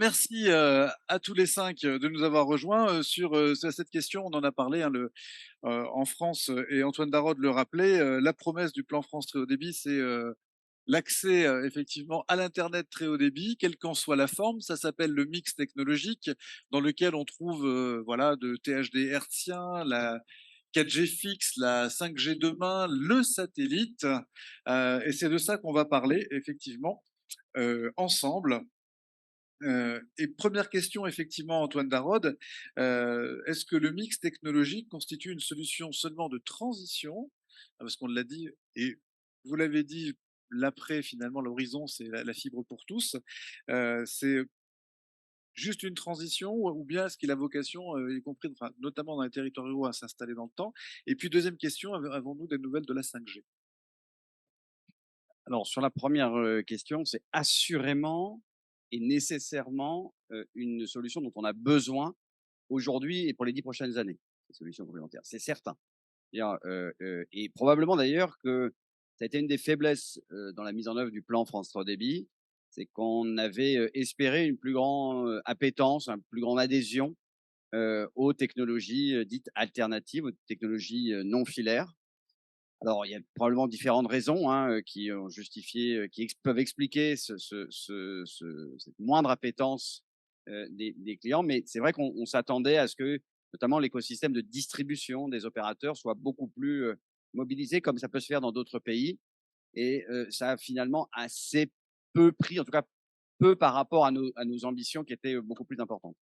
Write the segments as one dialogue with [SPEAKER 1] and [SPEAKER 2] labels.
[SPEAKER 1] merci à tous les cinq de nous avoir rejoints sur cette question. On en a parlé en France et Antoine Darod le rappelait. La promesse du plan France très haut débit, c'est l'accès effectivement à l'internet très haut débit, quelle qu'en soit la forme. Ça s'appelle le mix technologique, dans lequel on trouve voilà de THD hertzien, la 4G fixe, la 5G demain, le satellite. Et c'est de ça qu'on va parler effectivement ensemble. Et première question, effectivement, Antoine Darod, est-ce que le mix technologique constitue une solution seulement de transition? Parce qu'on l'a dit, et vous l'avez dit, l'après, finalement, l'horizon, c'est la fibre pour tous. C'est juste une transition ou bien est-ce qu'il a vocation, y compris, enfin, notamment dans les territoires ruraux, à s'installer dans le temps? Et puis, deuxième question, avons-nous des nouvelles de la 5G?
[SPEAKER 2] Alors sur la première question, c'est assurément et nécessairement, une solution dont on a besoin aujourd'hui et pour les 10 prochaines années, ces solutions complémentaires, c'est certain. C'est-à-dire, et probablement d'ailleurs que ça a été une des faiblesses, dans la mise en œuvre du plan France très haut débit, c'est qu'on avait, espéré une plus grande appétence, une plus grande adhésion, aux technologies, dites alternatives, aux technologies, non filaires. Alors, il y a probablement différentes raisons, hein, qui ont justifié, peuvent expliquer cette moindre appétence, des clients. Mais c'est vrai qu'on s'attendait à ce que, notamment l'écosystème de distribution des opérateurs soit beaucoup plus, mobilisé comme ça peut se faire dans d'autres pays et ça a finalement assez peu pris, en tout cas peu par rapport à nos ambitions qui étaient, beaucoup plus importantes.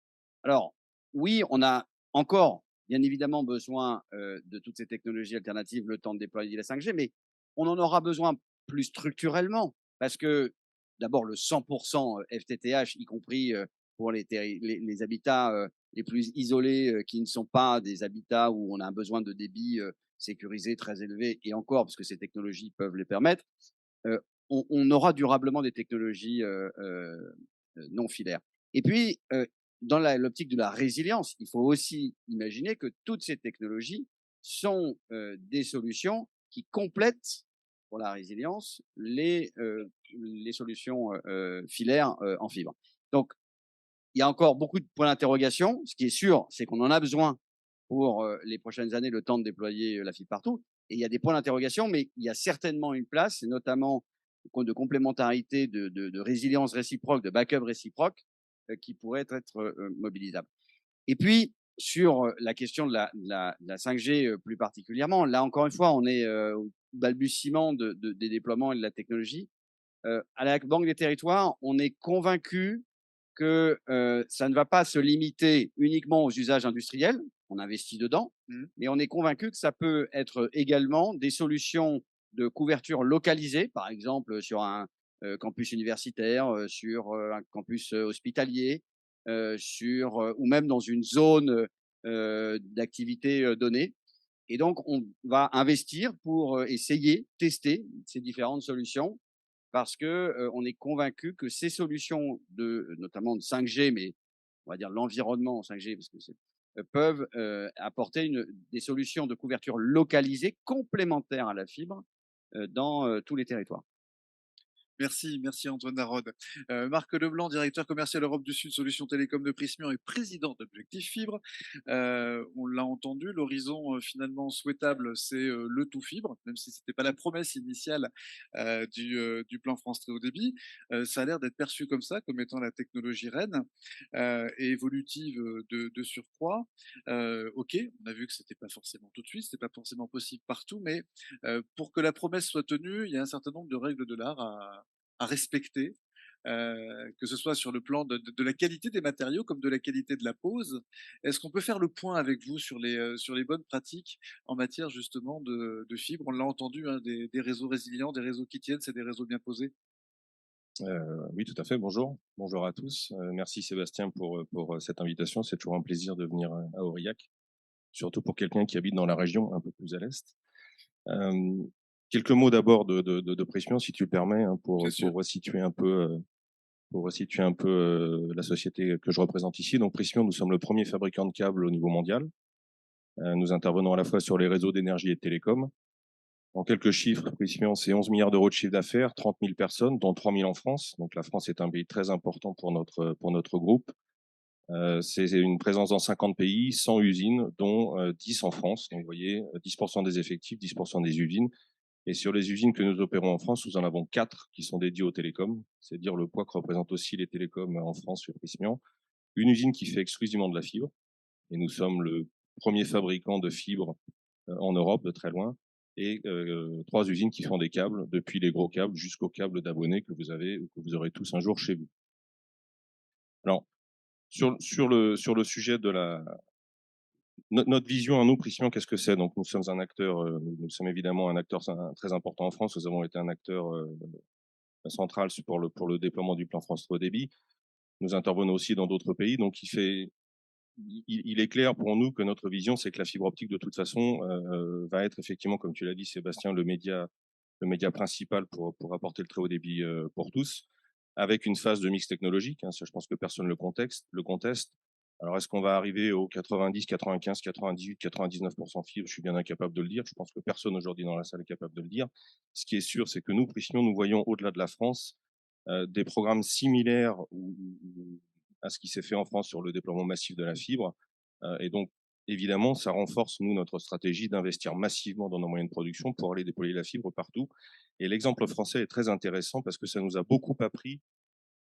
[SPEAKER 2] Alors, oui, on a encore, bien évidemment, besoin, de toutes ces technologies alternatives, le temps de déployer la 5G, mais on en aura besoin plus structurellement parce que, d'abord, le 100 FTTH, y compris, pour les habitats, les plus isolés, qui ne sont pas des habitats où on a un besoin de débit, sécurisé très élevé et encore parce que ces technologies peuvent les permettre, heu, on aura durablement des technologies, non filaires. Et puis, dans l'optique de la résilience, il faut aussi imaginer que toutes ces technologies sont, des solutions qui complètent, pour la résilience, les solutions, filaires, en fibre. Donc il y a encore beaucoup de points d'interrogation. Ce qui est sûr, c'est qu'on en a besoin pour, les prochaines années, le temps de déployer, la fibre partout et il y a des points d'interrogation, mais il y a certainement une place et notamment de complémentarité, de résilience réciproque, de backup réciproque, qui pourrait être, mobilisable. Et puis sur, la question de la 5G, plus particulièrement, là encore une fois, on est, au balbutiement des déploiements et de la technologie. À la Banque des Territoires, on est convaincu que, ça ne va pas se limiter uniquement aux usages industriels, on investit dedans,
[SPEAKER 1] Mmh.
[SPEAKER 2] mais on est convaincu que ça peut être également des solutions de couverture localisée, par exemple, sur un, campus universitaire, sur, un campus, hospitalier, ou même dans une zone, d'activité, donnée. Et donc on va investir pour, essayer, tester ces différentes solutions parce que, on est convaincu que ces solutions notamment de 5G, mais on va dire l'environnement 5G parce que peuvent, apporter des solutions de couverture localisée complémentaires à la fibre, dans, tous les territoires.
[SPEAKER 1] Merci, merci Antoine Darod. Marc Leblanc, directeur commercial Europe du Sud, Solutions Télécom de Prismian et président d'Objectif Fibre. On l'a entendu, l'horizon finalement souhaitable, c'est le tout fibre, même si c'était pas la promesse initiale du plan France Très Haut Débit. Ça a l'air d'être perçu comme ça, comme étant la technologie reine et évolutive de surcroît. Ok, on a vu que c'était pas forcément tout de suite, c'était pas forcément possible partout, mais pour que la promesse soit tenue, il y a un certain nombre de règles de l'art à respecter, que ce soit sur le plan de la qualité des matériaux comme de la qualité de la pose. Est-ce qu'on peut faire le point avec vous sur les bonnes pratiques en matière justement de fibres? On l'a entendu, hein, des réseaux résilients, des réseaux qui tiennent, c'est des réseaux bien posés.
[SPEAKER 3] Oui, tout à fait. Bonjour. Bonjour à tous. Merci Sébastien pour cette invitation. C'est toujours un plaisir de venir à Aurillac, surtout pour quelqu'un qui habite dans la région un peu plus à l'est. Euh, Quelques mots d'abord de Prysmian, si tu le permets, hein,
[SPEAKER 1] Bien sûr.
[SPEAKER 3] pour resituer un peu, la société que je représente ici. Donc Prysmian, nous sommes le premier fabricant de câbles au niveau mondial. Nous intervenons à la fois sur les réseaux d'énergie et de télécom. En quelques chiffres, Prysmian, c'est 11 milliards d'euros de chiffre d'affaires, 30 000 personnes, dont 3 000 en France. Donc la France est un pays très important pour notre groupe. C'est une présence dans 50 pays, 100 usines, dont 10 en France. Donc vous voyez, 10% des effectifs, 10% des usines. Et sur les usines que nous opérons en France, nous en avons 4 qui sont dédiées aux télécoms. C'est dire le poids que représentent aussi les télécoms en France sur Prysmian. Une usine qui fait exclusivement de la fibre. Et nous sommes le premier fabricant de fibres en Europe, de très loin. Et 3 usines qui font des câbles, depuis les gros câbles jusqu'aux câbles d'abonnés que vous avez ou que vous aurez tous un jour chez vous. Alors, sur le sujet de notre vision à nous, Prysmian, qu'est-ce que c'est? Donc, nous sommes un acteur, nous sommes évidemment un acteur très important en France. Nous avons été un acteur central pour le déploiement du plan France Très Haut Débit. Nous intervenons aussi dans d'autres pays. Donc, il est clair pour nous que notre vision, c'est que la fibre optique, de toute façon, va être effectivement, comme tu l'as dit, Sébastien, le média principal pour apporter le très haut débit pour tous, avec une phase de mix technologique. Ça, je pense que personne le conteste. Alors, est-ce qu'on va arriver aux 90, 95, 98, 99% fibre? Je suis bien incapable de le dire. Je pense que personne aujourd'hui dans la salle est capable de le dire. Ce qui est sûr, c'est que nous, Prysmian, nous voyons au-delà de la France des programmes similaires à ce qui s'est fait en France sur le déploiement massif de la fibre. Et donc, évidemment, ça renforce, nous, notre stratégie d'investir massivement dans nos moyens de production pour aller déployer la fibre partout. Et l'exemple français est très intéressant parce que ça nous a beaucoup appris,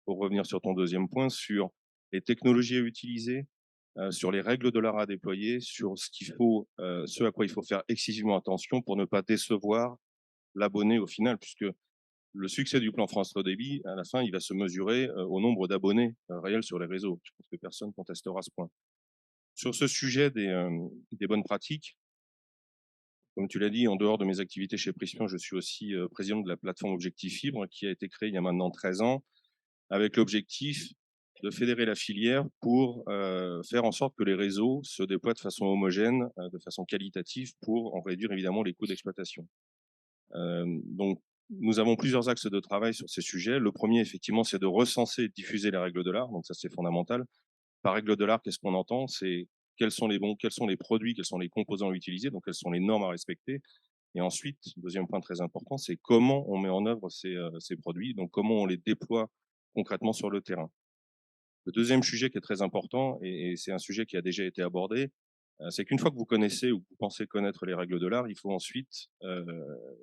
[SPEAKER 3] pour revenir sur ton deuxième point, sur les technologies à utiliser, sur les règles de l'art à déployer, sur ce à quoi il faut faire excessivement attention pour ne pas décevoir l'abonné au final, puisque le succès du plan France Très Haut Débit, à la fin, il va se mesurer au nombre d'abonnés réels sur les réseaux. Je pense que personne contestera ce point. Sur ce sujet des bonnes pratiques, comme tu l'as dit, en dehors de mes activités chez Prysmian, je suis aussi président de la plateforme Objectif Fibre, qui a été créée il y a maintenant 13 ans, avec l'objectif de fédérer la filière pour faire en sorte que les réseaux se déploient de façon homogène, de façon qualitative, pour en réduire évidemment les coûts d'exploitation. Donc, nous avons plusieurs axes de travail sur ces sujets. Le premier, effectivement, c'est de recenser et de diffuser les règles de l'art. Donc ça, c'est fondamental. Par règle de l'art, qu'est-ce qu'on entend? C'est quels sont les produits, quels sont les composants à utiliser, donc quelles sont les normes à respecter. Et ensuite, deuxième point très important, c'est comment on met en œuvre ces produits, donc comment on les déploie concrètement sur le terrain. Le deuxième sujet qui est très important, et c'est un sujet qui a déjà été abordé, c'est qu'une fois que vous connaissez ou que vous pensez connaître les règles de l'art, il faut ensuite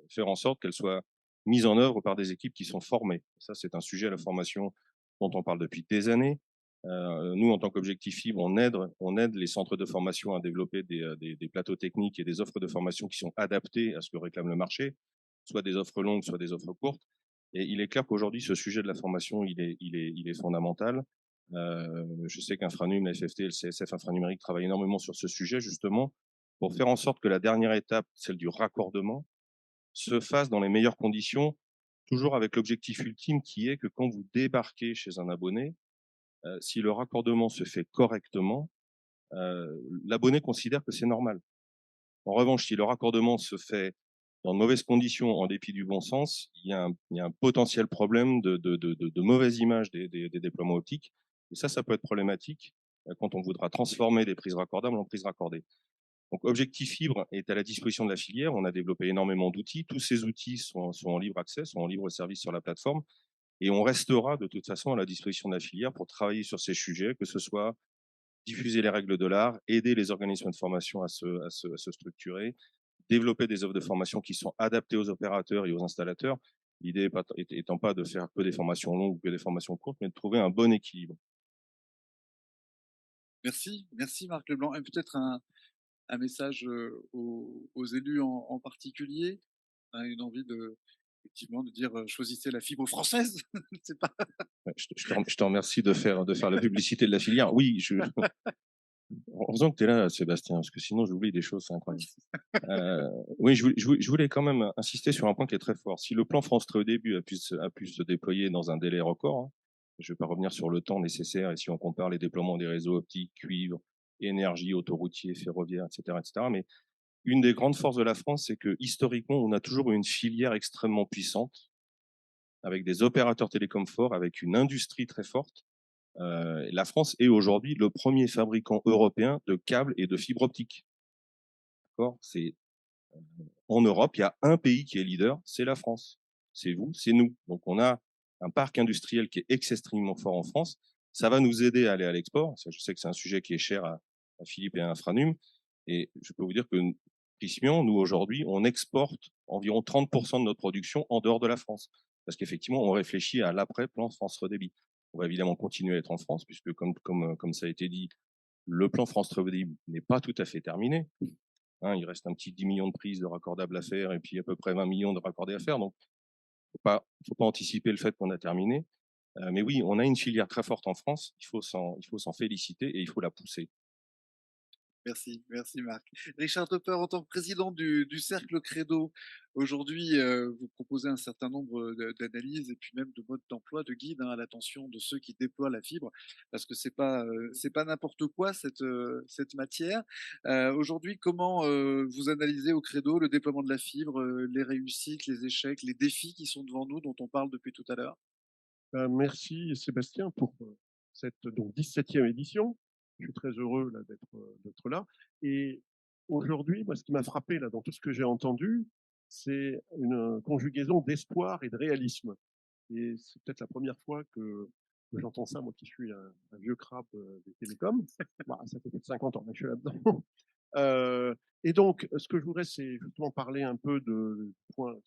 [SPEAKER 3] faire en sorte qu'elles soient mises en œuvre par des équipes qui sont formées. Ça, c'est un sujet, la formation, dont on parle depuis des années. Nous, en tant qu'Objectif Fibre, on aide les centres de formation à développer des plateaux techniques et des offres de formation qui sont adaptées à ce que réclame le marché, soit des offres longues, soit des offres courtes. Et il est clair qu'aujourd'hui, ce sujet de la formation, il est fondamental. Je sais qu'Infranum, la FFT et le CSF Infranumérique travaillent énormément sur ce sujet, justement, pour faire en sorte que la dernière étape, celle du raccordement, se fasse dans les meilleures conditions, toujours avec l'objectif ultime qui est que quand vous débarquez chez un abonné, si le raccordement se fait correctement, l'abonné considère que c'est normal. En revanche, si le raccordement se fait dans de mauvaises conditions, en dépit du bon sens, il y a un potentiel problème de mauvaise image des déploiements optiques. Et ça peut être problématique quand on voudra transformer des prises raccordables en prises raccordées. Donc, Objectif Fibre est à la disposition de la filière. On a développé énormément d'outils. Tous ces outils sont en libre accès, sont en libre service sur la plateforme. Et on restera de toute façon à la disposition de la filière pour travailler sur ces sujets, que ce soit diffuser les règles de l'art, aider les organismes de formation à se structurer, développer des offres de formation qui sont adaptées aux opérateurs et aux installateurs. L'idée étant pas de faire que des formations longues ou que des formations courtes, mais de trouver un bon équilibre.
[SPEAKER 1] Merci Marc Leblanc. Et peut-être un message aux élus en particulier, une envie effectivement de dire choisissez la fibre française. C'est pas.
[SPEAKER 3] Ouais, je te remercie de faire la publicité de la filière. Oui, heureusement que tu es là, Sébastien, parce que sinon j'oublie des choses, c'est incroyable. Oui, je voulais quand même insister sur un point qui est très fort. Si le plan France Très Haut Débit a pu se déployer dans un délai record, je ne vais pas revenir sur le temps nécessaire, et si on compare les déploiements des réseaux optiques, cuivre, énergie, autoroutier, ferroviaire, etc., mais une des grandes forces de la France, c'est que historiquement, on a toujours eu une filière extrêmement puissante, avec des opérateurs télécoms forts, avec une industrie très forte. La France est aujourd'hui le premier fabricant européen de câbles et de fibres optiques. D'accord ? en Europe, il y a un pays qui est leader, c'est la France. C'est vous, c'est nous. Donc, on a un parc industriel qui est extrêmement fort en France. Ça va nous aider à aller à l'export. Je sais que c'est un sujet qui est cher à Philippe et à Infranum. Et je peux vous dire que Prysmian, nous, aujourd'hui, on exporte environ 30% de notre production en dehors de la France. Parce qu'effectivement, on réfléchit à l'après-plan France Très Haut Débit. On va évidemment continuer à être en France, puisque comme ça a été dit, le plan France Très Haut Débit n'est pas tout à fait terminé. Hein, il reste un petit 10 millions de prises de raccordables à faire et puis à peu près 20 millions de raccordés à faire. Donc, faut pas anticiper le fait qu'on a terminé. Mais oui, on a une filière très forte en France. Il faut s'en féliciter et il faut la pousser.
[SPEAKER 1] Merci, merci Marc. Richard Topper, en tant que président du Cercle Credo, aujourd'hui, vous proposez un certain nombre d'analyses et puis même de modes d'emploi, de guides à l'attention de ceux qui déploient la fibre, parce que c'est pas n'importe quoi cette matière. Aujourd'hui, comment vous analysez au Credo le déploiement de la fibre, les réussites, les échecs, les défis qui sont devant nous, dont on parle depuis tout à l'heure?
[SPEAKER 4] Merci Sébastien pour cette donc 17e édition. Je suis très heureux là, d'être là. Et aujourd'hui, moi, ce qui m'a frappé là, dans tout ce que j'ai entendu, c'est une conjugaison d'espoir et de réalisme. Et c'est peut-être la première fois que j'entends ça, moi qui suis un vieux crabe des télécoms. Bah, ça fait plus de 50 ans que je suis là-dedans. Et donc, ce que je voudrais, c'est justement parler un peu de points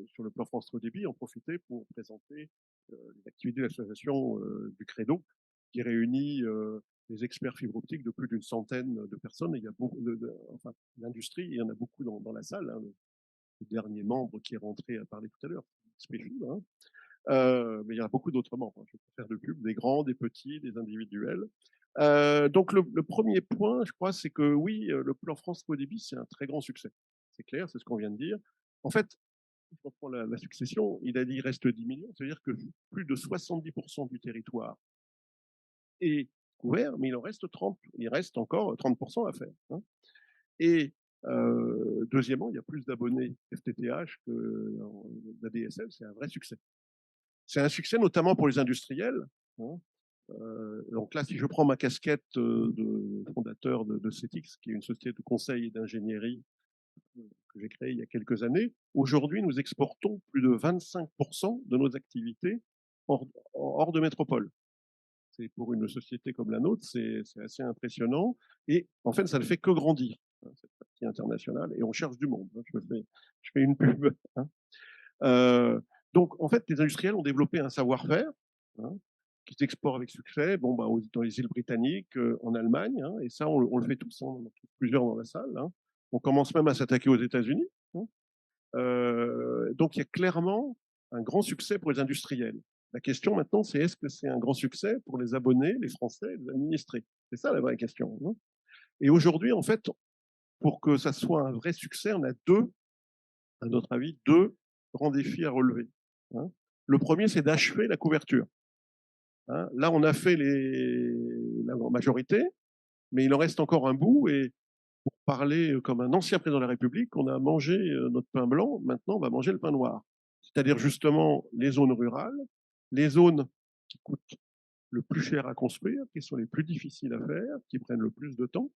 [SPEAKER 4] sur le plan France Très Haut Débit, en profiter pour présenter les activités de l'association du Credo, qui réunit des experts fibre optique de plus d'une centaine de personnes. Et il y a beaucoup enfin, l'industrie, il y en a beaucoup dans la salle. Hein, le dernier membre qui est rentré à parler tout à l'heure, Spécial, hein. Mais il y en a beaucoup d'autres membres. Hein. Je peux faire de pub, des grands, des petits, des individuels. Donc le premier point, je crois, c'est que oui, le plan France Très Haut Débit, c'est un très grand succès. C'est clair, c'est ce qu'on vient de dire. En fait, si on prend la succession, il a dit il reste 10 millions, c'est-à-dire que plus de 70% du territoire est couvert, mais il en reste 30, il reste encore 30% à faire. Hein. Et deuxièmement, il y a plus d'abonnés FTTH que d'ADSL, c'est un vrai succès. C'est un succès notamment pour les industriels. Hein. Donc là, si je prends ma casquette de fondateur de CETIX, qui est une société de conseil et d'ingénierie que j'ai créée il y a quelques années, aujourd'hui, nous exportons plus de 25% de nos activités hors de métropole. C'est pour une société comme la nôtre, c'est assez impressionnant. Et en fait, ça ne fait que grandir, hein, cette partie internationale. Et on cherche du monde. Hein. Je fais une pub. Hein. Donc, en fait, les industriels ont développé un savoir-faire, hein, qui s'exporte avec succès, bon, bah, dans les îles britanniques, en Allemagne, hein, et ça, on le fait tous, hein, on en trouve plusieurs dans la salle. Hein. On commence même à s'attaquer aux États-Unis. Hein. Donc, il y a clairement un grand succès pour les industriels. La question maintenant, c'est est-ce que c'est un grand succès pour les abonnés, les Français, les administrés? C'est ça la vraie question. Hein. Et aujourd'hui, en fait, pour que ça soit un vrai succès, on a à notre avis, deux grands défis à relever. Hein. Le premier, c'est d'achever la couverture. Hein. Là, on a fait la majorité, mais il en reste encore un bout. Et pour parler comme un ancien président de la République, on a mangé notre pain blanc, maintenant on va manger le pain noir. C'est-à-dire justement les zones rurales, les zones qui coûtent le plus cher à construire, qui sont les plus difficiles à faire, qui prennent le plus de temps.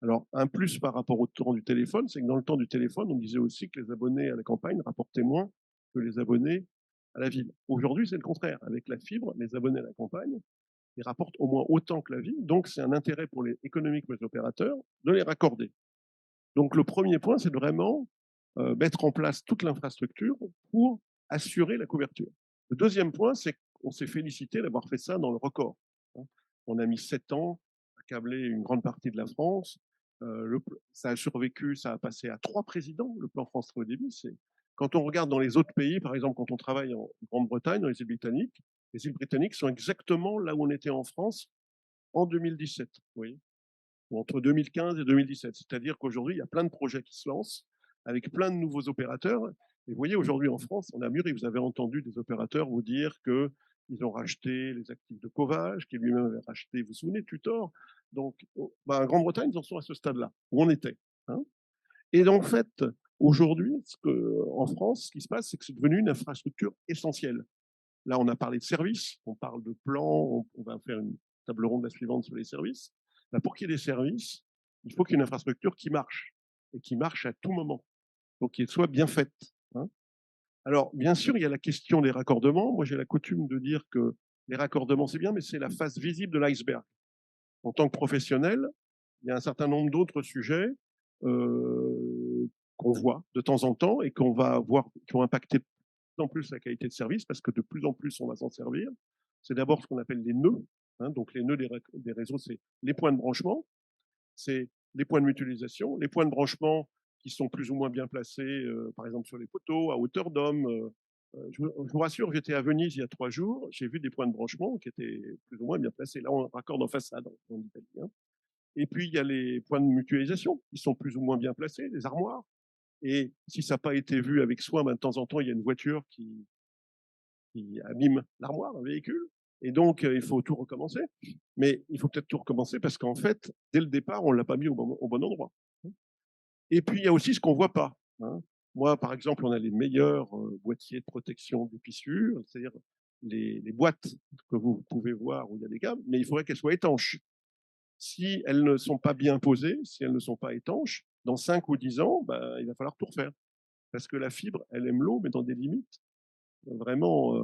[SPEAKER 4] Alors, un plus par rapport au temps du téléphone, c'est que dans le temps du téléphone, on disait aussi que les abonnés à la campagne rapportaient moins que les abonnés à la ville. Aujourd'hui, c'est le contraire. Avec la fibre, les abonnés à la campagne, ils rapportent au moins autant que la ville. Donc, c'est un intérêt pour les économiques pour les opérateurs de les raccorder. Donc, le premier point, c'est de vraiment mettre en place toute l'infrastructure pour assurer la couverture. Le deuxième point, c'est qu'on s'est félicité d'avoir fait ça dans le record. On a mis 7 ans à câbler une grande partie de la France. Ça a survécu, ça a passé à 3 présidents, le plan France Très Haut Débit. Quand on regarde dans les autres pays, par exemple, quand on travaille en Grande-Bretagne, dans les îles britanniques sont exactement là où on était en France en 2017. Oui. Entre 2015 et 2017. C'est-à-dire qu'aujourd'hui, il y a plein de projets qui se lancent avec plein de nouveaux opérateurs. Et vous voyez, aujourd'hui en France, on a mûri. Vous avez entendu des opérateurs vous dire qu'ils ont racheté les actifs de Covage, qui lui-même avait racheté, vous vous souvenez, Tutor. Donc, en Grande-Bretagne, ils en sont à ce stade-là, où on était. Hein. Et en fait, aujourd'hui, en France, ce qui se passe, c'est que c'est devenu une infrastructure essentielle. Là, on a parlé de services, on parle de plans, on va faire une table ronde la suivante sur les services. Pour qu'il y ait des services, il faut qu'il y ait une infrastructure qui marche, et qui marche à tout moment. donc qu'elle soit bien faite, hein. Alors, bien sûr, il y a la question des raccordements. Moi, j'ai la coutume de dire que les raccordements, c'est bien, mais c'est la face visible de l'iceberg. En tant que professionnel, il y a un certain nombre d'autres sujets qu'on voit de temps en temps et qu'on va voir, qui vont impacter de plus en plus la qualité de service, parce que de plus en plus, on va s'en servir. C'est d'abord ce qu'on appelle les nœuds. Hein, donc, les nœuds des réseaux, c'est les points de branchement, c'est les points de mutualisation, les points de branchement qui sont plus ou moins bien placés, par exemple sur les poteaux, à hauteur d'homme. Je vous rassure, j'étais à Venise il y a 3 jours, j'ai vu des points de branchement qui étaient plus ou moins bien placés. Là, on raccorde en façade, en Italie. Hein. Et puis, il y a les points de mutualisation qui sont plus ou moins bien placés, les armoires. Et si ça n'a pas été vu avec soin, ben, de temps en temps, il y a une voiture qui abîme l'armoire, un véhicule. Et donc, il faut tout recommencer. Mais il faut peut-être tout recommencer parce qu'en fait, dès le départ, on ne l'a pas mis au bon endroit. Et puis, il y a aussi ce qu'on ne voit pas. Hein. Moi, par exemple, on a les meilleurs boîtiers de protection des fissures, c'est-à-dire les boîtes que vous pouvez voir où il y a des câbles, mais il faudrait qu'elles soient étanches. Si elles ne sont pas bien posées, si elles ne sont pas étanches, dans 5 ou 10 ans, ben, il va falloir tout refaire. Parce que la fibre, elle aime l'eau, mais dans des limites vraiment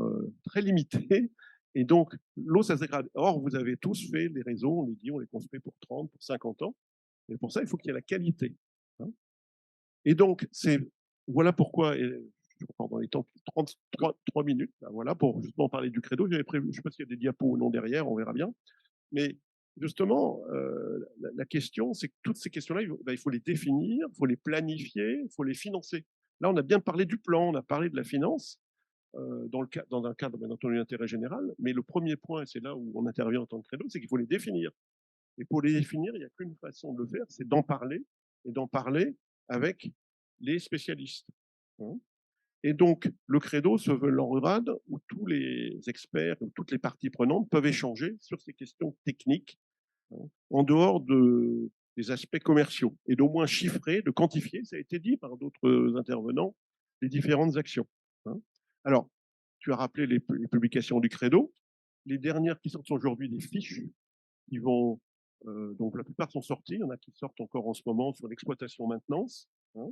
[SPEAKER 4] très limitées. Et donc, l'eau, ça se dégrade. Or, vous avez tous fait des réseaux, on les dit, on les construit pour 30, pour 50 ans. Et pour ça, il faut qu'il y ait la qualité. Hein. Et donc, voilà pourquoi, et je reprends dans les temps, 3 minutes, ben voilà, pour justement parler du credo. J'avais prévu, je ne sais pas s'il y a des diapos ou non derrière, on verra bien. Mais justement, la question, c'est que toutes ces questions-là, il faut les définir, il faut les planifier, il faut les financer. Là, on a bien parlé du plan, on a parlé de la finance, dans un cadre, bien entendu, d'intérêt général. Mais le premier point, et c'est là où on intervient en tant que credo, c'est qu'il faut les définir. Et pour les définir, il n'y a qu'une façon de le faire, c'est d'en parler, et d'en parler avec les spécialistes. Hein. Et donc, le credo se veut l'enrade où tous les experts, toutes les parties prenantes peuvent échanger sur ces questions techniques, hein, en dehors des aspects commerciaux, et d'au moins chiffrer, de quantifier, ça a été dit par d'autres intervenants, les différentes actions. Hein. Alors, tu as rappelé les publications du credo. Les dernières qui sortent aujourd'hui, des fiches, qui vont, donc la plupart sont sorties, il y en a qui sortent encore en ce moment sur l'exploitation maintenance. Hein,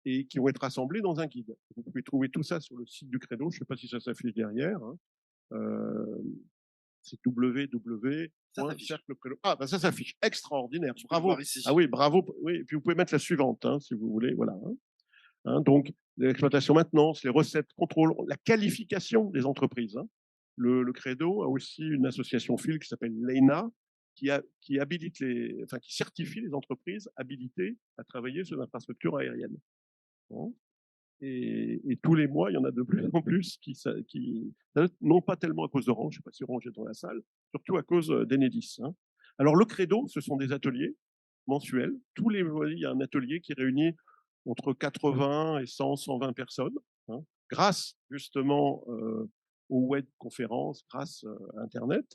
[SPEAKER 4] et qui vont être assemblés dans un guide. Vous pouvez trouver tout ça sur le site du Credo. Je ne sais pas si ça s'affiche derrière. Hein. C'est www.cerclecredo. Ah, ben ça s'affiche. Extraordinaire. Bravo. Ah oui, bravo. Oui, et puis vous pouvez mettre la suivante, hein, si vous voulez. Voilà. Hein. Hein, donc, l'exploitation maintenance, les recettes, contrôle, la qualification des entreprises. Hein. Le Credo a aussi une association FIL qui s'appelle l'ENA, qui habilite qui certifie les entreprises habilitées à travailler sur l'infrastructure aérienne. Hein. Et tous les mois, il y en a de plus en plus qui non pas tellement à cause d'Orange, je ne sais pas si Orange est dans la salle, surtout à cause d'Enedis. Hein. Alors le credo, ce sont des ateliers mensuels. Tous les mois, il y a un atelier qui réunit entre 80 et 100, 120 personnes, hein, grâce justement aux web conférences, grâce à Internet.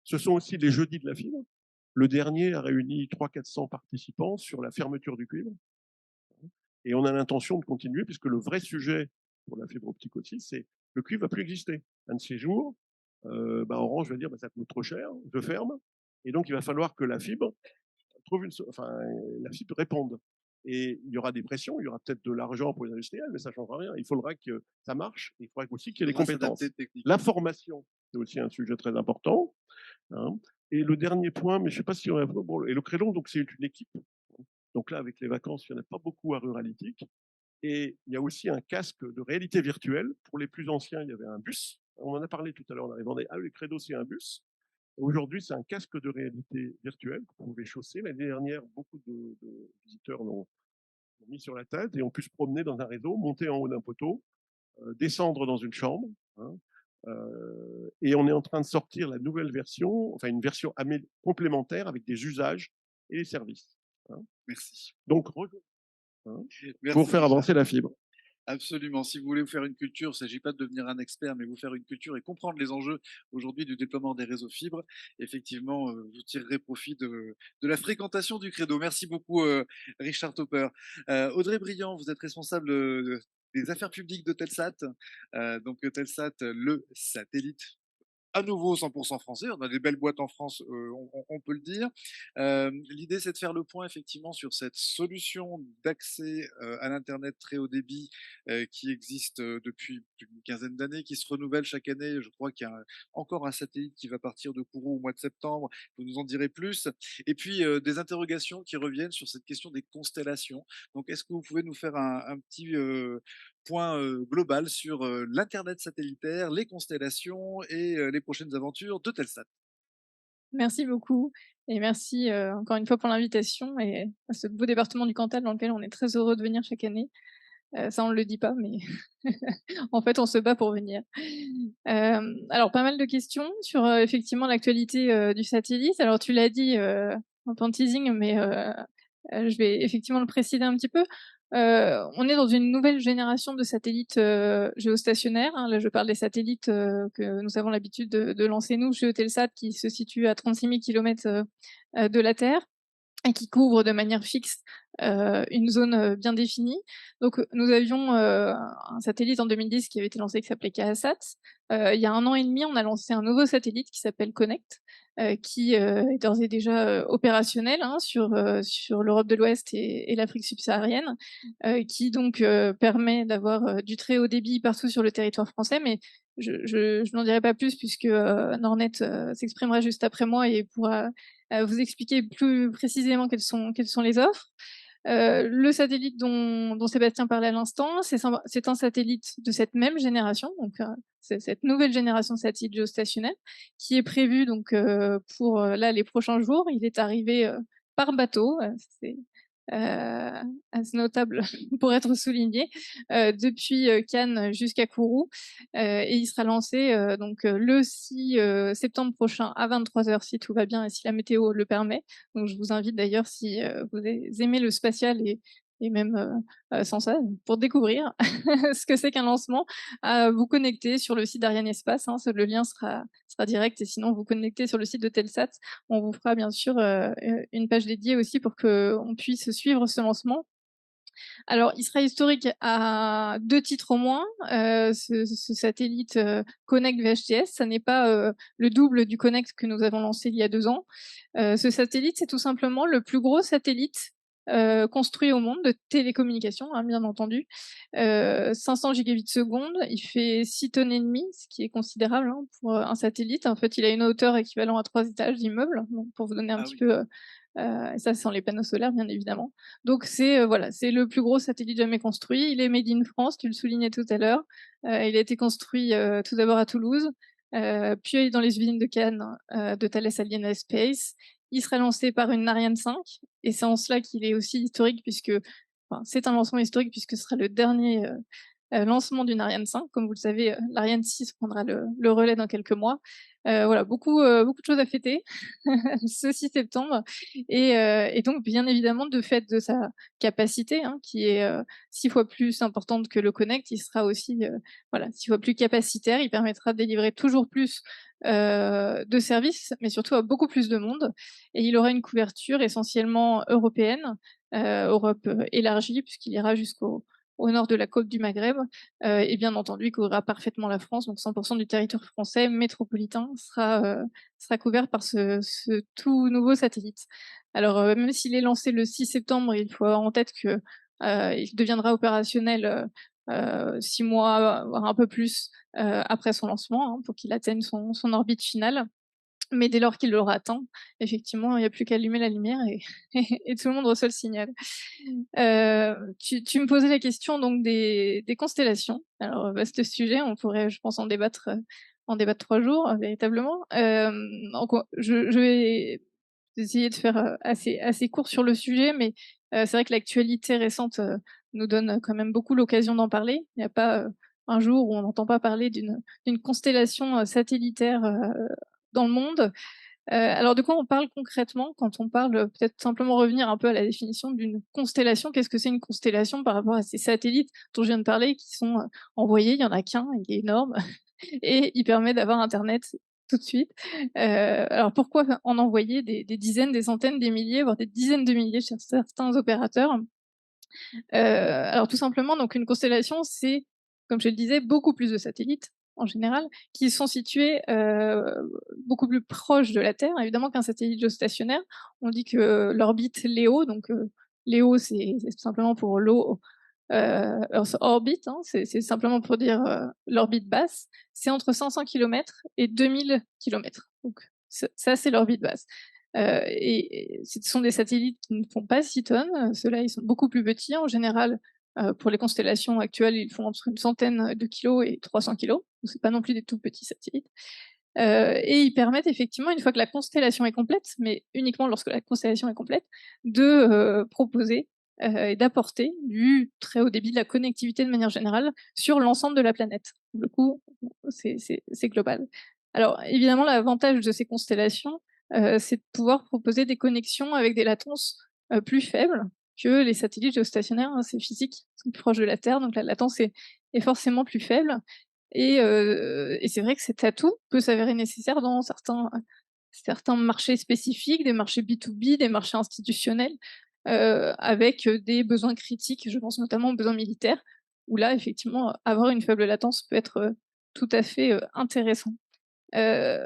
[SPEAKER 4] Ce sont aussi les jeudis de la fibre. Le dernier a réuni 300-400 participants sur la fermeture du cuivre. Et on a l'intention de continuer, puisque le vrai sujet pour la fibre optique aussi, c'est le cuivre ne va plus exister. Un de ces jours, Orange va dire ça coûte trop cher, je ferme. Et donc, il va falloir que la fibre la fibre réponde. Et il y aura des pressions, il y aura peut-être de l'argent pour les industriels, mais ça ne changera rien. Il faudra que ça marche, il faudra aussi qu'il y ait les compétences. L'information, c'est aussi un sujet très important. Hein. Et le dernier point, mais je ne sais pas si on a... Bon, et le Credo, donc c'est une équipe. Donc là, avec les vacances, il n'y en a pas beaucoup à Ruralytique. Et il y a aussi un casque de réalité virtuelle. Pour les plus anciens, il y avait un bus. On en a parlé tout à l'heure, on avait demandé, le Credo, c'est un bus. Aujourd'hui, c'est un casque de réalité virtuelle que vous pouvez chausser. L'année dernière, beaucoup de visiteurs l'ont mis sur la tête et ont pu se promener dans un réseau, monter en haut d'un poteau, descendre dans une chambre. Hein, et on est en train de sortir la nouvelle version, enfin une version complémentaire avec des usages et des services. Hein.
[SPEAKER 1] Merci.
[SPEAKER 4] Donc, hein, pour faire avancer la fibre.
[SPEAKER 1] Absolument. Si vous voulez vous faire une culture, il ne s'agit pas de devenir un expert, mais vous faire une culture et comprendre les enjeux aujourd'hui du déploiement des réseaux fibres. Effectivement, vous tirerez profit de la fréquentation du credo. Merci beaucoup, Richard Topper. Audrey Briand, vous êtes responsable des affaires publiques de Telsat. Donc Telsat, le satellite à nouveau 100% français. On a des belles boîtes en France, on peut le dire. L'idée, c'est de faire le point effectivement sur cette solution d'accès à l'internet très haut débit qui existe depuis plus d'une quinzaine d'années, qui se renouvelle chaque année. Je crois qu'il y a encore un satellite qui va partir de Kourou au mois de septembre. Vous nous en direz plus. Et puis des interrogations qui reviennent sur cette question des constellations. Donc, est-ce que vous pouvez nous faire un petit point global sur l'internet satellitaire, les constellations et les prochaines aventures de Telsat?
[SPEAKER 5] Merci beaucoup et merci, encore une fois pour l'invitation et à ce beau département du Cantal dans lequel on est très heureux de venir chaque année. Ça, on ne le dit pas, mais en fait, on se bat pour venir. Alors pas mal de questions sur, effectivement l'actualité, du satellite. Alors tu l'as dit, un peu en teasing, mais je vais effectivement le préciser un petit peu. On est dans une nouvelle génération de satellites, géostationnaires, hein. Là, je parle des satellites, que nous avons l'habitude de lancer nous chez Eutelsat qui se situent à 36 000 kilomètres, de la Terre et qui couvrent de manière fixe, une zone, bien définie. Donc, nous avions, un satellite en 2010 qui avait été lancé qui s'appelait Carasat. Il y a 1 an et demi, on a lancé un nouveau satellite qui s'appelle Connect, qui, est d'ores et déjà, opérationnel, hein, sur l'Europe de l'Ouest et l'Afrique subsaharienne, qui donc, permet d'avoir, du très haut débit partout sur le territoire français. Mais je n'en dirai pas plus puisque, Nornet, s'exprimera juste après moi et pourra vous expliquer plus précisément quelles sont les offres. Le satellite dont Sébastien parlait à l'instant, c'est un satellite de cette même génération, donc c'est cette nouvelle génération de satellites géostationnaires qui est prévu donc pour là les prochains jours. Il est arrivé par bateau, c'est assez notable pour être souligné, depuis Cannes jusqu'à Kourou, et il sera lancé donc le 6 septembre prochain à 23h si tout va bien et si la météo le permet. Donc je vous invite d'ailleurs si vous aimez le spatial et même sans ça, pour découvrir ce que c'est qu'un lancement, à vous connecter sur le site d'Ariane Espace, hein, le lien sera direct et sinon vous connectez sur le site de Telsat. On vous fera bien sûr une page dédiée aussi pour qu'on puisse suivre ce lancement. Alors, il sera historique à 2 titres au moins. Ce satellite Connect VHTS, ça n'est pas le double du Connect que nous avons lancé il y a 2 ans. Ce satellite, c'est tout simplement le plus gros satellite construit au monde de télécommunications, hein, bien entendu. 500 gigabits seconde, il fait 6 tonnes et demie, ce qui est considérable hein, pour un satellite. En fait, il a une hauteur équivalent à 3 étages d'immeuble, donc pour vous donner un
[SPEAKER 1] Ah
[SPEAKER 5] petit
[SPEAKER 1] oui.
[SPEAKER 5] peu et ça sans les panneaux solaires bien évidemment. Donc c'est voilà, c'est le plus gros satellite jamais construit. Il est made in France, tu le soulignais tout à l'heure. Il a été construit tout d'abord à Toulouse, puis dans les usines de Cannes de Thales Alenia Space. Il sera lancé par une Ariane 5 et c'est en cela qu'il est aussi historique puisque, enfin, c'est un lancement historique puisque ce sera le dernier lancement d'une Ariane 5. Comme vous le savez, l'Ariane 6 prendra le relais dans quelques mois. Voilà, beaucoup de choses à fêter ce 6 septembre et donc bien évidemment de fait de sa capacité, hein, qui est, 6 fois plus importante que le Connect, il sera aussi, voilà, 6 fois plus capacitaire. Il permettra de délivrer toujours plus, de services, mais surtout à beaucoup plus de monde et il aura une couverture essentiellement européenne, Europe, élargie puisqu'il ira jusqu'au au nord de la côte du Maghreb, et bien entendu, il couvrira parfaitement la France, donc 100 du territoire français métropolitain sera couvert par ce tout nouveau satellite. Alors, même s'il est lancé le 6 septembre, il faut avoir en tête que, il deviendra opérationnel, 6 mois, voire un peu plus, après son lancement, hein, pour qu'il atteigne son orbite finale. Mais dès lors qu'il l'aura atteint, effectivement, il n'y a plus qu'à allumer la lumière et et tout le monde reçoit le signal. Tu me posais la question donc des constellations. Alors, vaste sujet, on pourrait, je pense, en débattre 3 jours, véritablement. Donc je vais essayer de faire, assez court sur le sujet, mais c'est vrai que l'actualité récente, nous donne quand même beaucoup l'occasion d'en parler. Il n'y a pas, un jour où on n'entend pas parler d'une constellation, satellitaire, dans le monde. Alors de quoi on parle concrètement quand on parle, peut-être simplement revenir un peu à la définition d'une constellation. Qu'est-ce que c'est une constellation par rapport à ces satellites dont je viens de parler qui sont, envoyés? Il y en a qu'un, il est énorme et il permet d'avoir internet tout de suite. Alors pourquoi en envoyer des dizaines, des centaines, des milliers, voire des dizaines de milliers chez certains opérateurs? Alors tout simplement, donc une constellation, c'est, comme je le disais, beaucoup plus de satellites en général, qui sont situés beaucoup plus proches de la Terre, évidemment, qu'un satellite géostationnaire. On dit que l'orbite LEO, donc LEO, c'est simplement pour Low Earth Orbit, hein, c'est simplement pour dire l'orbite basse, c'est entre 500 km et 2000 km. Donc ça, c'est l'orbite basse. Et ce sont des satellites qui ne font pas 6 tonnes. Ceux-là, ils sont beaucoup plus petits. En général, pour les constellations actuelles, ils font entre une centaine de kilos et 300 kilos. Donc c'est pas non plus des tout petits satellites. Et ils permettent effectivement, une fois que la constellation est complète, mais uniquement lorsque la constellation est complète, de proposer et d'apporter du très haut débit, de la connectivité de manière générale sur l'ensemble de la planète. Pour le coup, c'est global. Alors évidemment, l'avantage de ces constellations, c'est de pouvoir proposer des connexions avec des latences plus faibles que les satellites géostationnaires, hein, c'est physique, ils sont plus proches de la Terre, donc la latence est forcément plus faible. Et c'est vrai que cet atout peut s'avérer nécessaire dans certains marchés spécifiques, des marchés B2B, des marchés institutionnels, avec des besoins critiques. Je pense notamment aux besoins militaires, où là, effectivement, avoir une faible latence peut être tout à fait intéressant. Heu,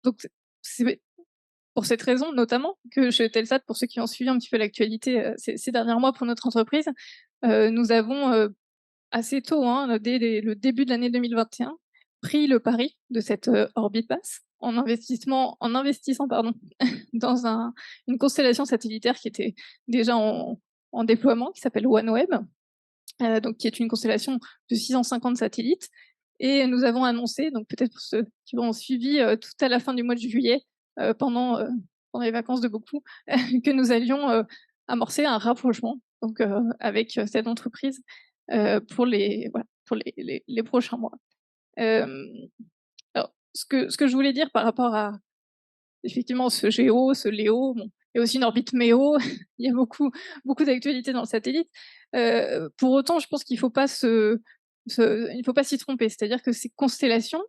[SPEAKER 5] donc c'est pour cette raison, notamment, que chez Eutelsat, pour ceux qui ont suivi un petit peu l'actualité ces derniers mois pour notre entreprise, nous avons assez tôt, hein, dès le début de l'année 2021, pris le pari de cette orbite basse en investissant pardon, dans une constellation satellitaire qui était déjà en déploiement, qui s'appelle OneWeb, donc qui est une constellation de 650 satellites. Et nous avons annoncé, donc peut-être pour ceux qui ont suivi tout à la fin du mois de juillet, pendant les vacances de beaucoup, que nous allions amorcer un rapprochement donc avec cette entreprise pour les prochains mois. Alors, ce que je voulais dire par rapport à effectivement ce Géo, ce Léo, bon, il y a aussi une orbite Méo, il y a beaucoup d'actualités dans le satellite. Pour autant, je pense qu'il faut pas il ne faut pas s'y tromper. C'est-à-dire que ces constellations,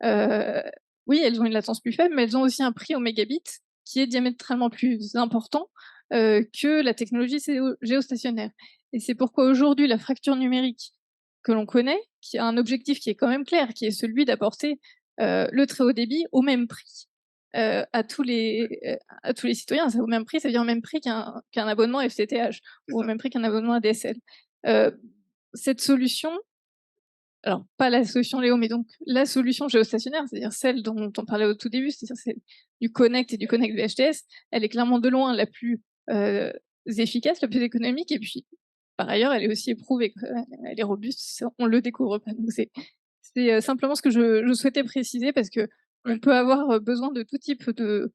[SPEAKER 5] heu, oui, elles ont une latence plus faible, mais elles ont aussi un prix au mégabit qui est diamétralement plus important que la technologie géostationnaire. Et c'est pourquoi aujourd'hui la fracture numérique que l'on connaît, qui a un objectif qui est quand même clair, qui est celui d'apporter le très haut débit au même prix à tous les citoyens. C'est au même prix, ça veut dire au même prix qu'un abonnement FTTH
[SPEAKER 1] C'est
[SPEAKER 5] ou au
[SPEAKER 1] ça.
[SPEAKER 5] même prix qu'un abonnement ADSL. Cette solution, alors pas la solution Léo, mais donc la solution géostationnaire, c'est-à-dire celle dont on parlait au tout début, c'est-à-dire celle du Connect et du Connect VHTS, elle est clairement de loin la plus efficace, la plus économique, et puis par ailleurs, elle est aussi éprouvée, elle est robuste, on le découvre pas. Donc c'est simplement ce que je souhaitais préciser parce que on
[SPEAKER 1] Ouais.
[SPEAKER 5] peut avoir besoin de tout type de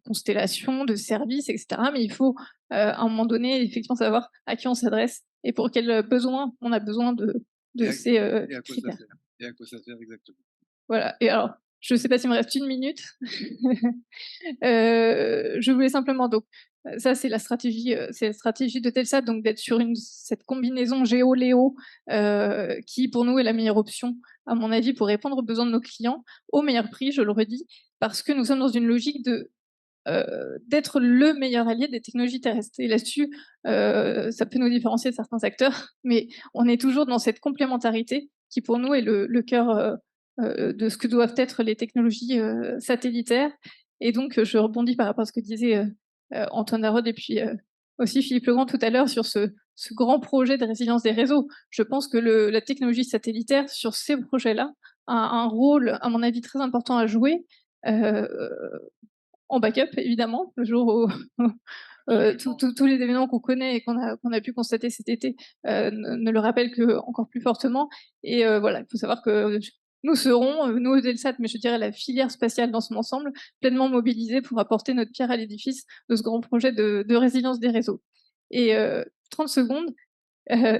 [SPEAKER 5] constellations, de services, et cetera, mais il faut à un moment donné effectivement savoir à qui on s'adresse et pour quels besoins on a besoin
[SPEAKER 1] Et
[SPEAKER 5] de
[SPEAKER 1] à
[SPEAKER 5] ces
[SPEAKER 1] et à quoi ça
[SPEAKER 5] critères.
[SPEAKER 1] sert? Et à quoi ça sert exactement?
[SPEAKER 5] Voilà. Et alors, je ne sais pas s'il me reste 1 minute. Je voulais simplement donc ça c'est la stratégie de Telsat, donc d'être sur cette combinaison Géo-Léo, qui pour nous est la meilleure option, à mon avis, pour répondre aux besoins de nos clients, au meilleur prix, je le redis, parce que nous sommes dans une logique d'être le meilleur allié des technologies terrestres. Et là-dessus, ça peut nous différencier de certains acteurs, mais on est toujours dans cette complémentarité qui pour nous est le cœur de ce que doivent être les technologies satellitaires. Et donc, je rebondis par rapport à ce que disait Antoine Darod et puis aussi Philippe Legrand tout à l'heure sur ce grand projet de résilience des réseaux. Je pense que la technologie satellitaire sur ces projets-là a un rôle, à mon avis, très important à jouer. Euh, En backup, évidemment, le jour où tous les événements qu'on connaît et qu'on a pu constater cet été ne le rappellent que encore plus fortement. Et voilà, il faut savoir que nous serons, nous Eutelsat, mais je dirais la filière spatiale dans son ensemble, pleinement mobilisés pour apporter notre pierre à l'édifice de ce grand projet de résilience des réseaux. Et 30 secondes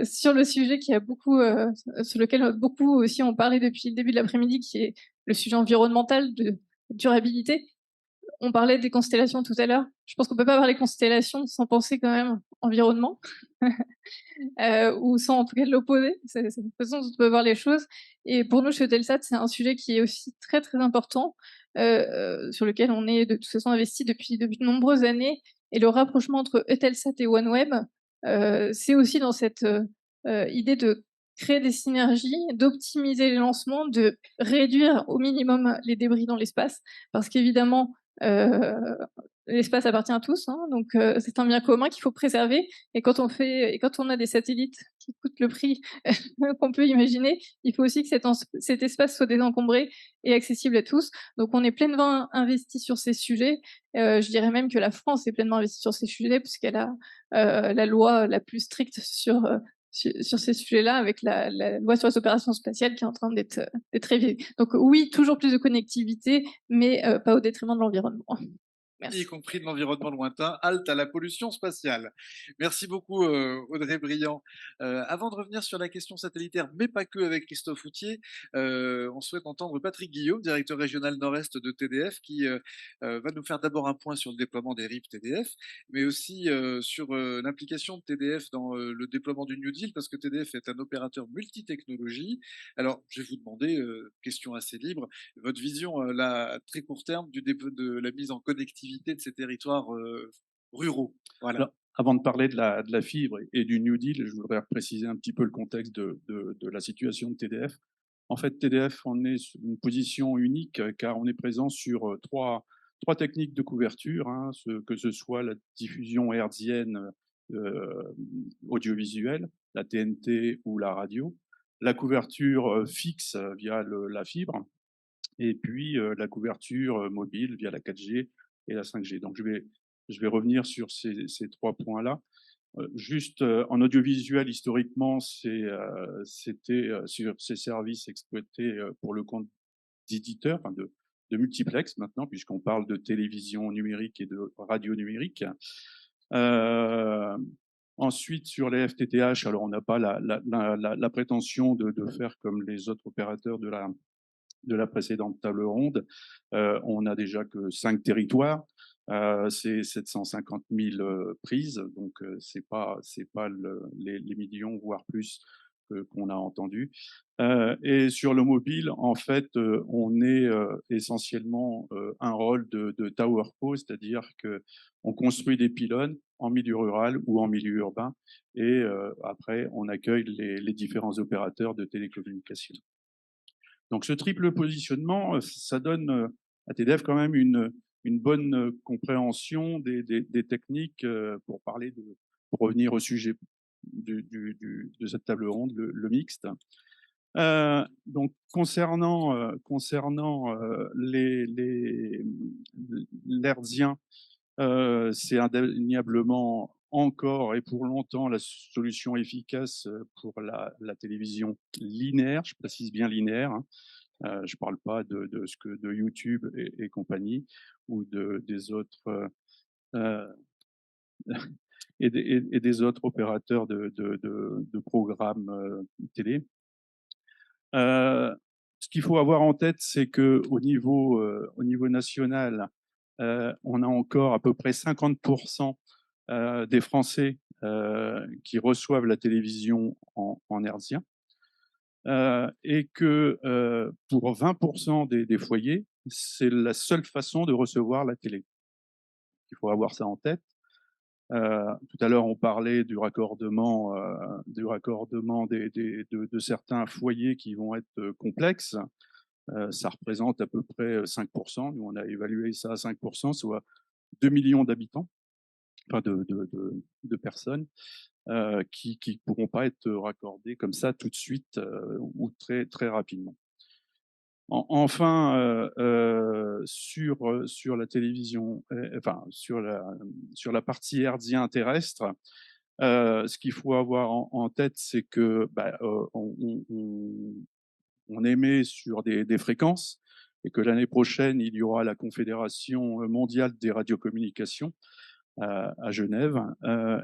[SPEAKER 5] sur le sujet sur lequel beaucoup aussi ont parlé depuis le début de l'après-midi, qui est le sujet environnemental de durabilité. On parlait des constellations tout à l'heure. Je pense qu'on peut pas parler constellations sans penser quand même environnement, ou sans en tout cas l'opposer. C'est une façon dont on peut voir les choses. Et pour nous, chez Eutelsat, c'est un sujet qui est aussi très, très important, sur lequel on est de toute façon investi depuis de nombreuses années. Et le rapprochement entre Eutelsat et OneWeb, c'est aussi dans cette idée de créer des synergies, d'optimiser les lancements, de réduire au minimum les débris dans l'espace. Parce qu'évidemment, l'espace appartient à tous, hein, donc c'est un bien commun qu'il faut préserver. Et quand on a des satellites qui coûtent le prix qu'on peut imaginer, il faut aussi que cet espace soit désencombré et accessible à tous. Donc on est pleinement investi sur ces sujets. Je dirais même que la France est pleinement investie sur ces sujets puisqu'elle a la loi la plus stricte sur ces sujets-là, avec la loi sur les opérations spatiales qui est en train d'être révisée. Donc oui, toujours plus de connectivité, mais pas au détriment de l'environnement.
[SPEAKER 1] Y
[SPEAKER 5] Merci.
[SPEAKER 1] compris de l'environnement lointain, halte à la pollution spatiale. Merci beaucoup Audrey Briand. Avant de revenir sur la question satellitaire, mais pas que, avec Christophe Houtier, on souhaite entendre Patrick Guillaume, directeur régional nord-est de TDF, qui va nous faire d'abord un point sur le déploiement des RIP TDF, mais aussi sur l'implication de TDF dans le déploiement du New Deal, parce que TDF est un opérateur multitechnologie. Alors, je vais vous demander, question assez libre, votre vision là, à très court terme de la mise en connectivité de ces territoires ruraux. Voilà.
[SPEAKER 6] Alors, avant de parler de la fibre et du New Deal, je voudrais préciser un petit peu le contexte de la situation de TDF. En fait, TDF, on est sur une position unique car on est présent sur trois techniques de couverture, hein, que ce soit la diffusion hertzienne audiovisuelle, la TNT ou la radio, la couverture fixe via la fibre, et puis la couverture mobile via la 4G et la 5G. Donc je vais revenir sur ces trois points-là. Juste en audiovisuel, historiquement, c'était sur ces services exploités pour le compte d'éditeurs, enfin de multiplex maintenant, puisqu'on parle de télévision numérique et de radio numérique. Ensuite, sur les FTTH, alors on n'a pas la prétention de faire comme les autres opérateurs de la précédente table ronde. On n'a déjà que 5 territoires, c'est 750 000 prises, donc c'est pas les millions, voire plus, qu'on a entendu. Et sur le mobile, en fait, on est essentiellement un rôle de tower co, c'est-à-dire que on construit des pylônes en milieu rural ou en milieu urbain, et après on accueille les différents opérateurs de télécommunications. Donc ce triple positionnement, ça donne à TDF quand même une bonne compréhension des techniques pour revenir au sujet de cette table ronde, le mixte. Donc concernant l'hertzien, c'est indéniablement encore et pour longtemps la solution efficace pour la télévision linéaire, je précise bien linéaire, hein. Je ne parle pas de YouTube et compagnie, ou des autres des autres opérateurs de programmes télé. Ce qu'il faut avoir en tête, c'est que au niveau national, on a encore à peu près 50% des Français qui reçoivent la télévision en hertzien. Et que pour 20% des foyers, c'est la seule façon de recevoir la télé. Il faut avoir ça en tête. Tout à l'heure, on parlait du raccordement de certains foyers qui vont être complexes. Ça représente à peu près 5%. Nous, on a évalué ça à 5%, soit 2 millions d'habitants, enfin de personnes. Qui ne pourront pas être raccordés comme ça tout de suite ou très, très rapidement. Enfin, sur la télévision, enfin sur la partie hertzien terrestre, ce qu'il faut avoir en tête, c'est que on émet sur des fréquences, et que l'année prochaine, il y aura la Confédération mondiale des radiocommunications à Genève,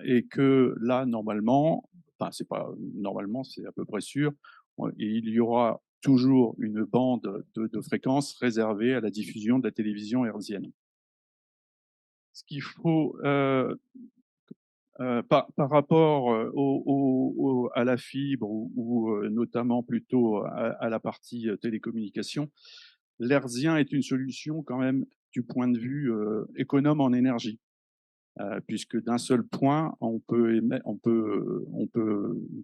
[SPEAKER 6] et que là, normalement, enfin c'est pas normalement, c'est à peu près sûr, il y aura toujours une bande de fréquences réservée à la diffusion de la télévision hertzienne. Ce qu'il faut par rapport à la fibre ou notamment plutôt à la partie télécommunication, l'hertzien est une solution quand même du point de vue économe en énergie. puisque d'un seul point, on peut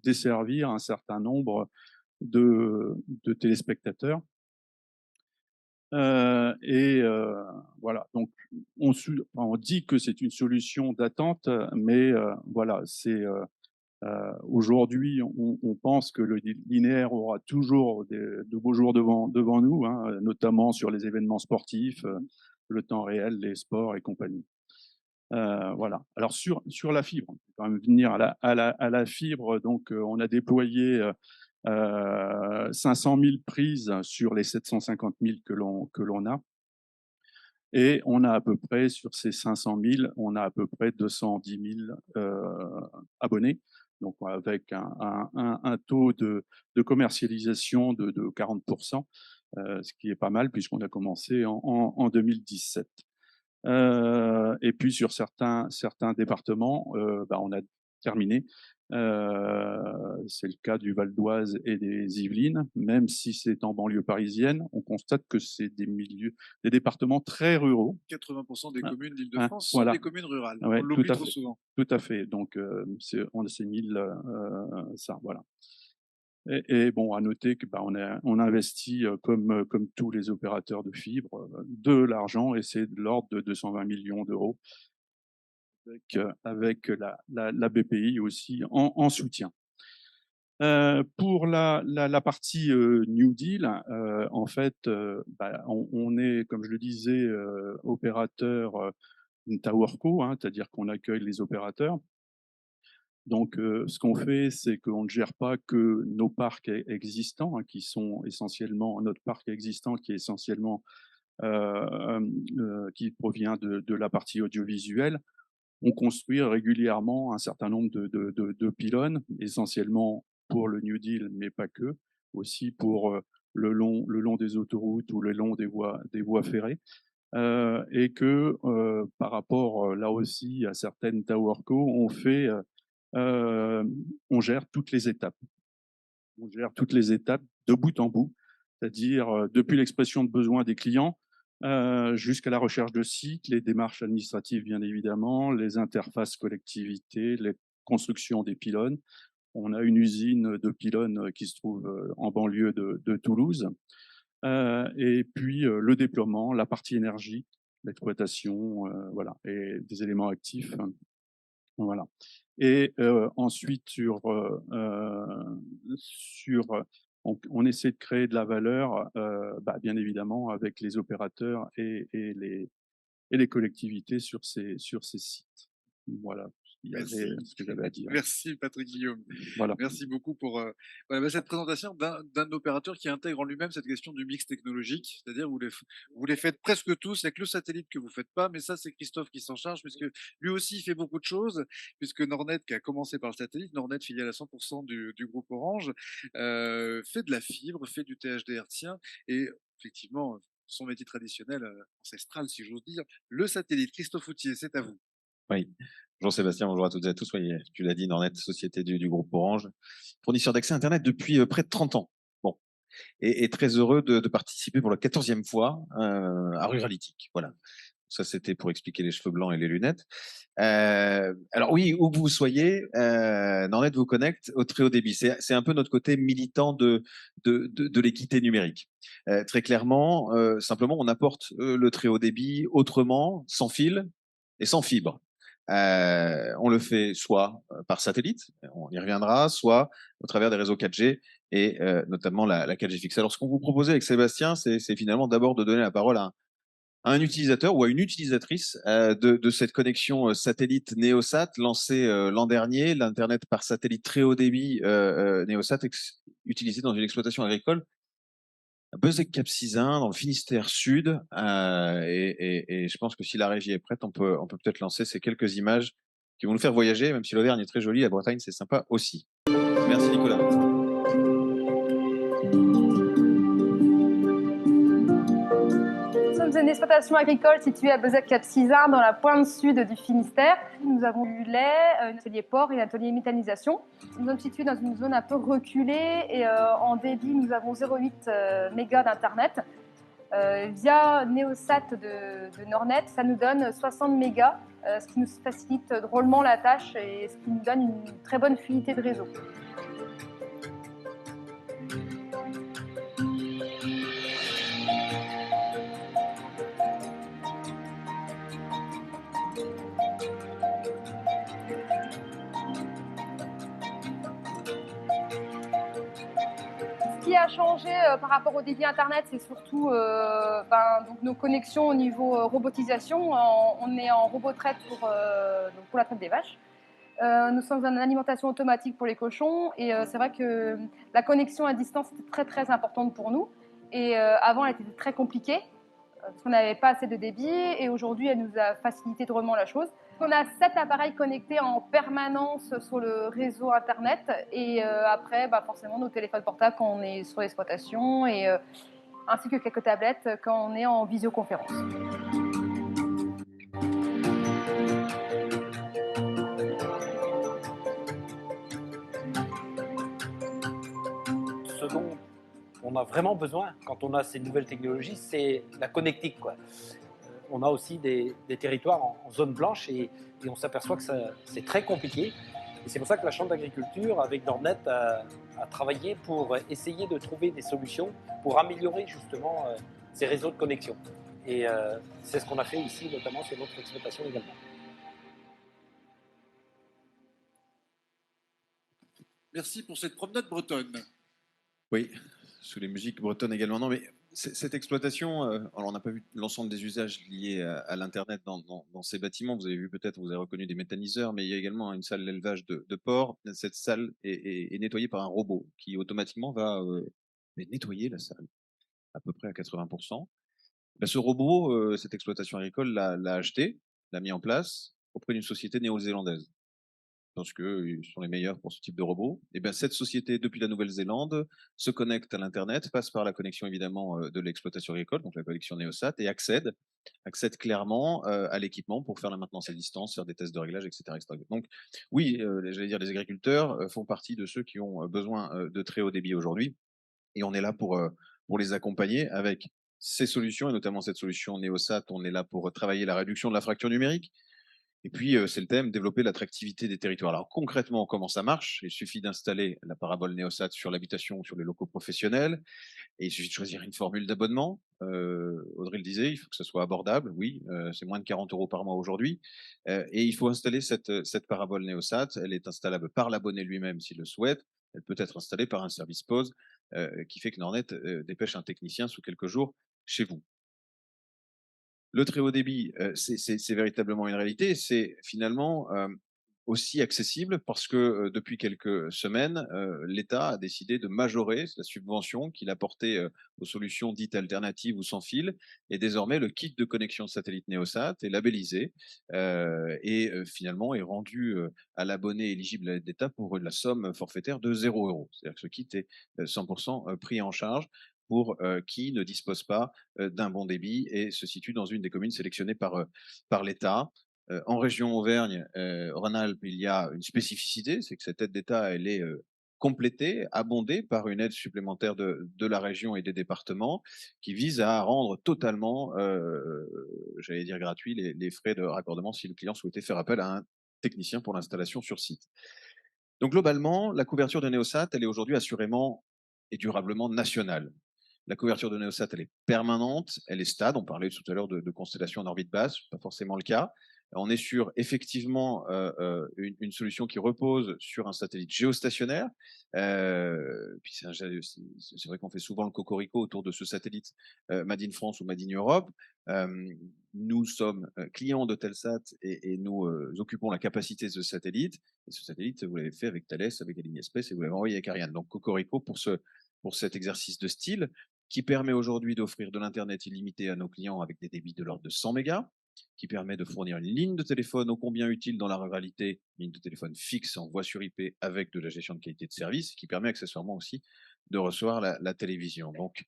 [SPEAKER 6] desservir un certain nombre de téléspectateurs. Voilà, donc on dit que c'est une solution d'attente, mais voilà, aujourd'hui, on pense que le linéaire aura toujours de beaux jours devant nous, hein, notamment sur les événements sportifs, le temps réel, les sports et compagnie. Voilà. Alors sur la fibre, on va quand même venir à la fibre. Donc on a déployé 500 000 prises sur les 750 000 que l'on a. Et on a à peu près, sur ces 500 000, on a à peu près 210 000 abonnés. Donc avec un taux de commercialisation de 40%, ce qui est pas mal puisqu'on a commencé en 2017. Et puis sur certains départements, on a terminé. C'est le cas du Val d'Oise et des Yvelines. Même si c'est en banlieue parisienne, on constate que c'est des départements très ruraux.
[SPEAKER 1] 80% des communes d'Île-de-France
[SPEAKER 6] voilà.
[SPEAKER 1] sont des communes rurales.
[SPEAKER 6] Ouais,
[SPEAKER 1] on l'oublie trop souvent.
[SPEAKER 6] Tout à fait. Donc on s'est mis ça, voilà. Et bon, à noter que on investit comme tous les opérateurs de fibre de l'argent, et c'est de l'ordre de 220 millions d'euros avec la BPI aussi en soutien. Pour la partie New Deal, en fait, on est, comme je le disais, opérateur une TowerCo, hein, c'est-à-dire qu'on accueille les opérateurs. Donc, ce qu'on fait, c'est qu'on ne gère pas que nos parcs existants, hein, qui sont essentiellement notre parc existant, qui est essentiellement qui provient de la partie audiovisuelle. On construit régulièrement un certain nombre de pylônes, essentiellement pour le New Deal, mais pas que, aussi pour le long des autoroutes ou le long des voies ferrées. Et que par rapport là aussi à certaines TowerCo, on gère toutes les étapes. On gère toutes les étapes de bout en bout, c'est-à-dire depuis l'expression de besoin des clients jusqu'à la recherche de sites, les démarches administratives bien évidemment, les interfaces collectivités, les constructions des pylônes. On a une usine de pylônes qui se trouve en banlieue de Toulouse. Et puis le déploiement, la partie énergie, l'exploitation, voilà, et des éléments actifs. Voilà. Et ensuite, on essaie de créer de la valeur, bien évidemment, avec les opérateurs et les collectivités sur ces sites. Voilà ce que j'avais à dire.
[SPEAKER 1] Merci Patrick Guillaume.
[SPEAKER 6] Voilà.
[SPEAKER 1] Merci beaucoup pour cette présentation d'un opérateur qui intègre en lui-même cette question du mix technologique, c'est-à-dire vous les faites presque tous, il n'y a que le satellite que vous ne faites pas, mais ça c'est Christophe qui s'en charge, puisque lui aussi il fait beaucoup de choses, puisque Nordnet, qui a commencé par le satellite, Nordnet filiale à 100% du groupe Orange, fait de la fibre, fait du THD hertzien, et effectivement son métier traditionnel, ancestral si j'ose dire, le satellite. Christophe Houtier, c'est à vous.
[SPEAKER 7] Oui. Bonjour Sébastien, bonjour à toutes et à tous. Oui, tu l'as dit, Nordnet, société du groupe Orange, fournisseur d'accès Internet depuis près de 30 ans. Bon, et très heureux de participer pour la 14e fois à Ruralitique. Voilà. Ça, c'était pour expliquer les cheveux blancs et les lunettes. Alors oui, où que vous soyez, Nordnet vous connecte au très haut débit. C'est un peu notre côté militant de l'équité numérique. Très clairement, simplement, on apporte le très haut débit autrement, sans fil et sans fibre. On le fait soit par satellite, on y reviendra, soit au travers des réseaux 4G et notamment la 4G fixe. Alors, ce qu'on vous proposait avec Sébastien, c'est finalement d'abord de donner la parole à un utilisateur ou à une utilisatrice de cette connexion satellite Neosat lancée l'an dernier, l'Internet par satellite très haut débit Neosat utilisé dans une exploitation agricole à Beuzec-Cap-Sizun, dans le Finistère Sud. Et je pense que si la régie est prête, on peut peut-être lancer ces quelques images qui vont nous faire voyager, même si l'Auvergne est très jolie, la Bretagne, c'est sympa aussi. Merci Nicolas.
[SPEAKER 8] Nous sommes une exploitation agricole située à Beuzec-Cap-Sizun, dans la pointe sud du Finistère. Nous avons du lait, un atelier porc et un atelier méthanisation. Nous sommes situés dans une zone un peu reculée et en débit, nous avons 0,8 mégas d'internet. Via Neosat de Nordnet, ça nous donne 60 mégas ce qui nous facilite drôlement la tâche et ce qui nous donne une très bonne fluidité de réseau. Ce qui a changé par rapport au débit Internet, c'est surtout donc nos connexions au niveau robotisation. On est en robot-traite pour la traite des vaches. Nous sommes en alimentation automatique pour les cochons et c'est vrai que la connexion à distance était très très importante pour nous. Et avant, elle était très compliquée parce qu'on n'avait pas assez de débit et aujourd'hui, elle nous a facilité drôlement la chose. On a 7 appareils connectés en permanence sur le réseau Internet et après, forcément, nos téléphones portables quand on est sur l'exploitation et ainsi que quelques tablettes quand on est en visioconférence.
[SPEAKER 9] Ce dont on a vraiment besoin quand on a ces nouvelles technologies, c'est la connectique, quoi. On a aussi des territoires en zone blanche et on s'aperçoit que c'est très compliqué. Et c'est pour ça que la Chambre d'agriculture, avec Nordnet, a travaillé pour essayer de trouver des solutions pour améliorer justement ces réseaux de connexion. Et c'est ce qu'on a fait ici, notamment sur notre exploitation également.
[SPEAKER 1] Merci pour cette promenade bretonne.
[SPEAKER 7] Oui, sous les musiques bretonnes également. Non, mais cette exploitation, alors on n'a pas vu l'ensemble des usages liés à l'Internet dans ces bâtiments. Vous avez vu peut-être, vous avez reconnu des méthaniseurs, mais il y a également une salle d'élevage de porcs. Cette salle est nettoyée par un robot qui automatiquement va nettoyer la salle, à peu près à 80%. Ben, ce robot, cette exploitation agricole l'a acheté, l'a mis en place auprès d'une société néo-zélandaise. Parce qu'ils sont les meilleurs pour ce type de robot. Et bien, cette société, depuis la Nouvelle-Zélande, se connecte à l'Internet, passe par la connexion évidemment de l'exploitation agricole, donc la connexion Neosat, et accède clairement à l'équipement pour faire la maintenance à distance, faire des tests de réglage, etc. etc. Donc oui, j'allais dire, les agriculteurs font partie de ceux qui ont besoin de très haut débit aujourd'hui, et on est là pour les accompagner avec ces solutions, et notamment cette solution Neosat. On est là pour travailler la réduction de la fracture numérique. Et puis, c'est le thème, développer l'attractivité des territoires. Alors concrètement, comment ça marche? Il suffit d'installer la parabole Neosat sur l'habitation ou sur les locaux professionnels, et il suffit de choisir une formule d'abonnement. Audrey le disait, il faut que ça soit abordable. Oui, c'est moins de 40 € par mois aujourd'hui. Et il faut installer cette parabole Neosat. Elle est installable par l'abonné lui-même s'il le souhaite. Elle peut être installée par un service POS qui fait que Nordnet dépêche un technicien sous quelques jours chez vous. Le très haut débit, c'est véritablement une réalité. C'est finalement aussi accessible parce que depuis quelques semaines, l'État a décidé de majorer la subvention qu'il apportait aux solutions dites alternatives ou sans fil. Et désormais, le kit de connexion satellite Neosat est labellisé et finalement est rendu à l'abonné éligible à l'aide d'État pour la somme forfaitaire de 0 €. C'est-à-dire que ce kit est 100% pris en charge pour qui ne dispose pas d'un bon débit et se situe dans une des communes sélectionnées par l'État. En région Auvergne-Rhône-Alpes, il y a une spécificité, c'est que cette aide d'État, elle est complétée, abondée par une aide supplémentaire de la région et des départements qui vise à rendre totalement, j'allais dire gratuit, les frais de raccordement si le client souhaitait faire appel à un technicien pour l'installation sur site. Donc globalement, la couverture de Neosat, elle est aujourd'hui assurément et durablement nationale. La couverture de Neosat, elle est permanente, elle est stable. On parlait tout à l'heure de constellations en orbite basse, pas forcément le cas. On est sur effectivement une solution qui repose sur un satellite géostationnaire. Puis c'est vrai qu'on fait souvent le cocorico autour de ce satellite Made in France ou Made in Europe. Nous sommes clients de Telsat et nous occupons la capacité de ce satellite. Et ce satellite, vous l'avez fait avec Thales, avec Alenia Space et vous l'avez envoyé avec Ariane. Donc cocorico pour cet exercice de style qui permet aujourd'hui d'offrir de l'Internet illimité à nos clients avec des débits de l'ordre de 100 mégas, qui permet de fournir une ligne de téléphone ô combien utile dans la ruralité, ligne de téléphone fixe en voie sur IP avec de la gestion de qualité de service, qui permet accessoirement aussi de recevoir la télévision. Donc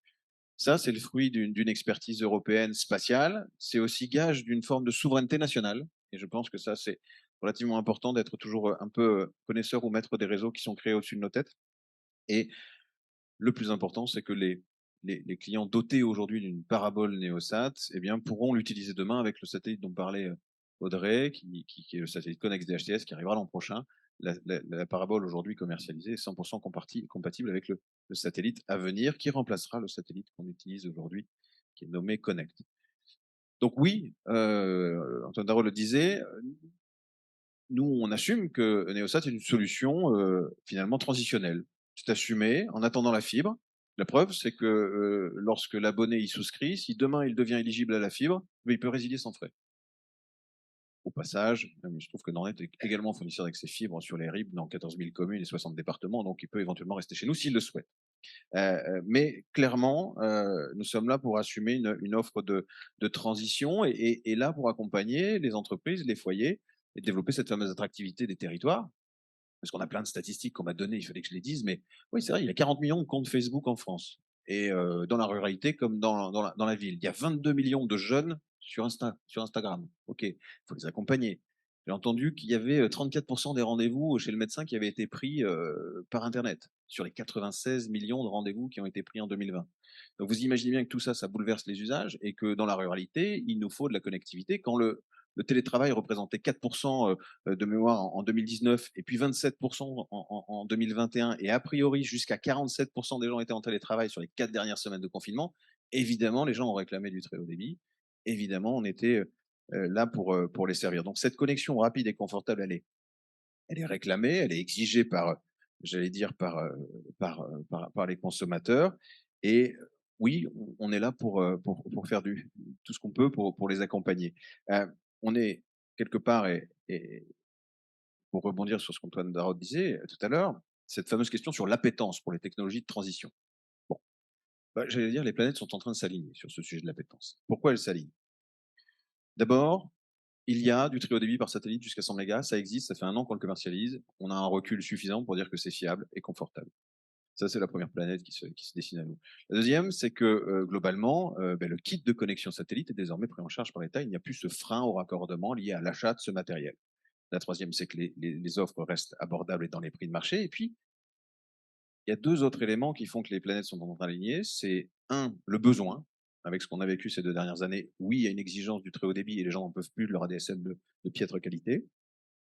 [SPEAKER 7] ça, c'est le fruit d'une expertise européenne spatiale. C'est aussi gage d'une forme de souveraineté nationale. Et je pense que ça, c'est relativement important d'être toujours un peu connaisseur ou maître des réseaux qui sont créés au-dessus de nos têtes. Et le plus important, c'est que les clients dotés aujourd'hui d'une parabole Neosat, eh bien, pourront l'utiliser demain avec le satellite dont parlait Audrey, qui est le satellite Connex DHTS qui arrivera l'an prochain. La parabole aujourd'hui commercialisée est 100% compatible avec le satellite à venir qui remplacera le satellite qu'on utilise aujourd'hui, qui est nommé Connect. Donc oui, Antoine Darrow le disait, nous on assume que Neosat est une solution finalement transitionnelle. C'est assumé en attendant la fibre. La preuve, c'est que lorsque l'abonné y souscrit, si demain il devient éligible à la fibre, il peut résilier sans frais. Au passage, il se trouve que Nornet est également fournisseur d'accès fibre sur les RIB dans 14 000 communes et 60 départements, donc il peut éventuellement rester chez nous s'il le souhaite. Mais clairement, nous sommes là pour assumer une offre de transition et là pour accompagner les entreprises, les foyers et développer cette fameuse attractivité des territoires. Parce qu'on a plein de statistiques qu'on m'a données, il fallait que je les dise, mais oui, c'est vrai, il y a 40 millions de comptes Facebook en France. Et dans la ruralité comme dans la ville. Il y a 22 millions de jeunes sur Instagram. OK, il faut les accompagner. J'ai entendu qu'il y avait 34% des rendez-vous chez le médecin qui avaient été pris par Internet, sur les 96 millions de rendez-vous qui ont été pris en 2020. Donc vous imaginez bien que tout ça, ça bouleverse les usages et que dans la ruralité, il nous faut de la connectivité. Quand le télétravail représentait 4% de mémoire en 2019 et puis 27% en 2021 et a priori jusqu'à 47% des gens étaient en télétravail sur les 4 dernières semaines de confinement, évidemment, les gens ont réclamé du très haut débit. Évidemment, on était là pour les servir. Donc cette connexion rapide et confortable, elle est réclamée, elle est exigée par, j'allais dire, par les consommateurs. Et oui, on est là pour faire tout ce qu'on peut pour les accompagner. On est quelque part, et pour rebondir sur ce qu'Antoine Darrow disait tout à l'heure, cette fameuse question sur l'appétence pour les technologies de transition. Bon, j'allais dire, les planètes sont en train de s'aligner sur ce sujet de l'appétence. Pourquoi elles s'alignent? D'abord, il y a du très haut débit par satellite jusqu'à 100 mégas, ça existe, ça fait 1 an qu'on le commercialise, on a un recul suffisant pour dire que c'est fiable et confortable. Ça, c'est la première planète qui se dessine à nous. La deuxième, c'est que globalement, le kit de connexion satellite est désormais pris en charge par l'État. Il n'y a plus ce frein au raccordement lié à l'achat de ce matériel. La troisième, c'est que les offres restent abordables et dans les prix de marché. Et puis, il y a 2 autres éléments qui font que les planètes sont en train d'aligner. C'est un, le besoin. Avec ce qu'on a vécu ces 2 dernières années, oui, il y a une exigence du très haut débit et les gens n'en peuvent plus de leur ADSL de piètre qualité.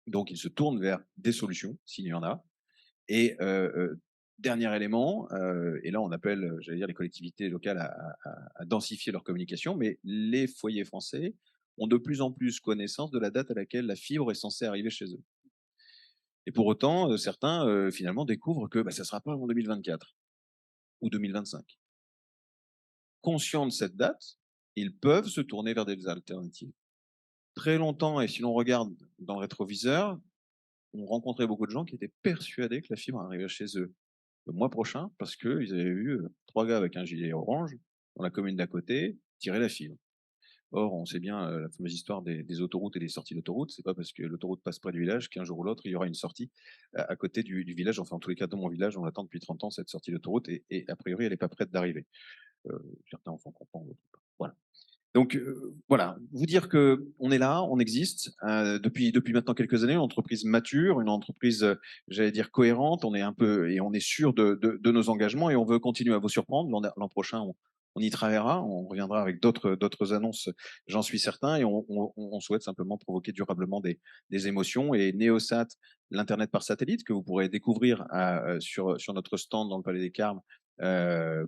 [SPEAKER 7] Donc, ils se tournent vers des solutions, s'il y en a. Et dernier élément, et là on appelle, j'allais dire, les collectivités locales à densifier leur communication, mais les foyers français ont de plus en plus connaissance de la date à laquelle la fibre est censée arriver chez eux. Et pour autant, certains finalement découvrent que ça ne sera pas avant 2024 ou 2025. Conscients de cette date, ils peuvent se tourner vers des alternatives. Très longtemps, et si l'on regarde dans le rétroviseur, on rencontrait beaucoup de gens qui étaient persuadés que la fibre arrivait chez eux le mois prochain parce qu'ils avaient vu 3 gars avec un gilet orange dans la commune d'à côté tirer la fibre. Or, on sait bien la fameuse histoire des autoroutes et des sorties d'autoroute. C'est pas parce que l'autoroute passe près du village qu'un jour ou l'autre, il y aura une sortie à côté du village. Enfin, en tous les cas, dans mon village, on l'attend depuis 30 ans, cette sortie d'autoroute, et a priori, elle n'est pas prête d'arriver. Certains en font content, d'autres pas. Voilà. Donc voilà, vous dire que on est là, on existe depuis maintenant quelques années, une entreprise mature, une entreprise, j'allais dire cohérente. On est un peu et on est sûr de nos engagements et on veut continuer à vous surprendre. L'an prochain, on y travaillera, on reviendra avec d'autres annonces, j'en suis certain, et on souhaite simplement provoquer durablement des émotions. Et Neosat, l'internet par satellite que vous pourrez découvrir sur notre stand dans le Palais des Carmes.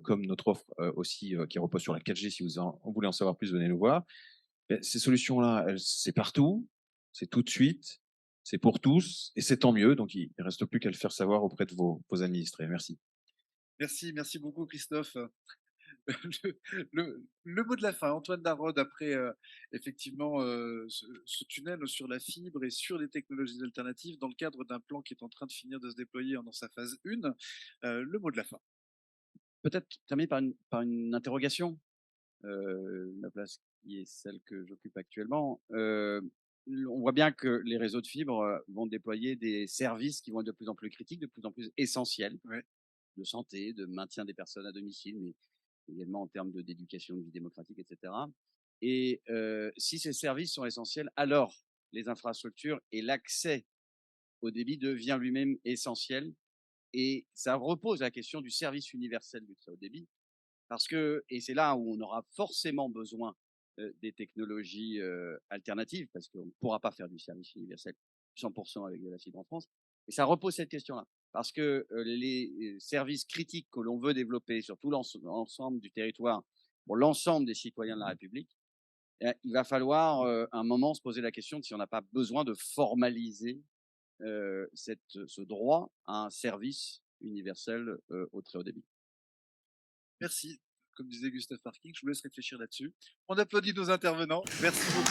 [SPEAKER 7] Comme notre offre aussi qui repose sur la 4G, si vous voulez en savoir plus, venez nous voir. Ces solutions-là, c'est partout, c'est tout de suite, c'est pour tous, et c'est tant mieux. Donc, il ne reste plus qu'à le faire savoir auprès de vos administrés. Merci.
[SPEAKER 1] Merci beaucoup Christophe. Le mot de la fin, Antoine Darrow, après effectivement ce tunnel sur la fibre et sur les technologies alternatives dans le cadre d'un plan qui est en train de finir de se déployer dans sa phase 1. Le mot de la fin.
[SPEAKER 2] Peut-être terminer par une interrogation, la place qui est celle que j'occupe actuellement. On voit bien que les réseaux de fibre vont déployer des services qui vont être de plus en plus critiques, de plus en plus essentiels,
[SPEAKER 1] Ouais.
[SPEAKER 2] de santé, de maintien des personnes à domicile, mais également en termes d'éducation, de vie démocratique, etc. Et si ces services sont essentiels, alors les infrastructures et l'accès au débit devient lui-même essentiel. Et ça repose la question du service universel du très haut débit, parce que, et c'est là où on aura forcément besoin des technologies alternatives, parce qu'on ne pourra pas faire du service universel 100% avec de la fibre en France. Et ça repose cette question-là, parce que les services critiques que l'on veut développer sur tout l'ensemble du territoire, pour l'ensemble des citoyens de la République, il va falloir un moment se poser la question de si on n'a pas besoin de formaliser ce droit à un service universel au très haut débit.
[SPEAKER 1] Merci. Comme disait Gustave Parking, je vous laisse réfléchir là-dessus. On applaudit nos intervenants. Merci beaucoup.